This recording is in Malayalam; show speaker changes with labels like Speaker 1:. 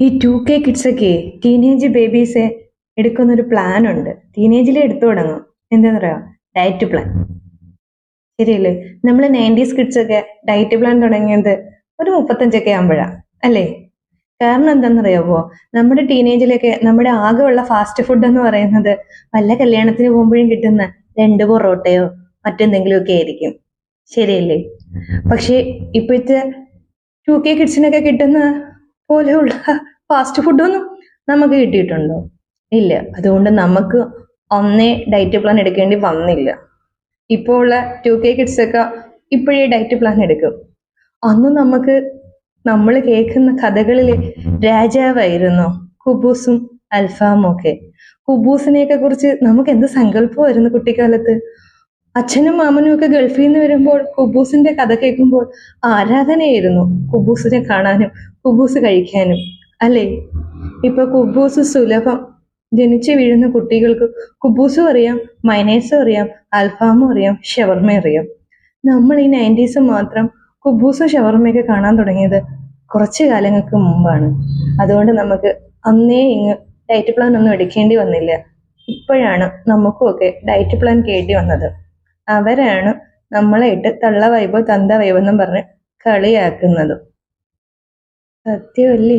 Speaker 1: ഈ 2K കിഡ്സൊക്കെ ടീനേജ് ബേബീസ് എടുക്കുന്നൊരു പ്ലാൻ ഉണ്ട്. ടീനേജിലെ എടുത്തു തുടങ്ങും. എന്താന്ന് പറയാ, ഡയറ്റ് പ്ലാൻ. ശരിയല്ലേ? നമ്മൾ 90s കിഡ്സൊക്കെ ഡയറ്റ് പ്ലാൻ തുടങ്ങിയത് ഒരു 35ഒക്കെ ആകുമ്പോഴാ അല്ലേ? കാരണം എന്താണെന്നറിയാവോ, നമ്മുടെ ടീനേജിലൊക്കെ നമ്മുടെ ആകെയുള്ള ഫാസ്റ്റ് ഫുഡ് എന്ന് പറയുന്നത് വല്ല കല്യാണത്തിന് പോകുമ്പോഴും കിട്ടുന്ന 2 പൊറോട്ടയോ മറ്റെന്തെങ്കിലുമൊക്കെ ആയിരിക്കും. ശരിയല്ലേ? പക്ഷേ ഇപ്പോഴത്തെ 2K കിഡ്സിനൊക്കെ കിട്ടുന്ന പോലെയുള്ള ഫാസ്റ്റ് ഫുഡൊന്നും നമുക്ക് കിട്ടിയിട്ടുണ്ടോ? ഇല്ല. അതുകൊണ്ട് നമുക്ക് അന്നേ ഡയറ്റ് പ്ലാൻ എടുക്കേണ്ടി വന്നില്ല. ഇപ്പോൾ ഉള്ള 2K കിഡ്സ് ഒക്കെ ഇപ്പോഴേ ഡയറ്റ് പ്ലാൻ എടുക്കും. അന്ന് നമുക്ക് നമ്മൾ കേൾക്കുന്ന കഥകളിൽ രാജാവായിരുന്നു കുബൂസും അൽഫാമും ഒക്കെ. കുബൂസിനെയൊക്കെ കുറിച്ച് നമുക്ക് എന്ത് സങ്കല്പമായിരുന്നു കുട്ടിക്കാലത്ത്. അച്ഛനും മാമനും ഒക്കെ ഗൾഫിൽ നിന്ന് വരുമ്പോൾ കുബൂസിന്റെ കഥ കേൾക്കുമ്പോൾ ആരാധനയായിരുന്നു കുബൂസിനെ കാണാനും കുബൂസ് കഴിക്കാനും, അല്ലേ? ഇപ്പൊ കുബൂസ് സുലഭം. ജനിച്ചു വീഴുന്ന കുട്ടികൾക്ക് കുബൂസും അറിയാം, മയനൈസും അറിയാം, അൽഫാമും അറിയാം, ഷവർമ അറിയാം. നമ്മൾ ഈ 90s മാത്രം കുബൂസും ഷവർമയൊക്കെ കാണാൻ തുടങ്ങിയത് കുറച്ചു കാലങ്ങൾക്ക് മുമ്പാണ്. അതുകൊണ്ട് നമുക്ക് അന്നേ ഇങ്ങ് ഡയറ്റ് പ്ലാൻ ഒന്നും എടുക്കേണ്ടി വന്നില്ല. ഇപ്പോഴാണ് നമുക്കുമൊക്കെ ഡയറ്റ് പ്ലാൻ കേണ്ടി വന്നത്. അവരാണ് നമ്മളെ ഇട്ട് തള്ള വൈബോ തന്ത വൈബോ എന്നും പറഞ്ഞ് കളിയാക്കുന്നതും. സത്യമല്ലേ?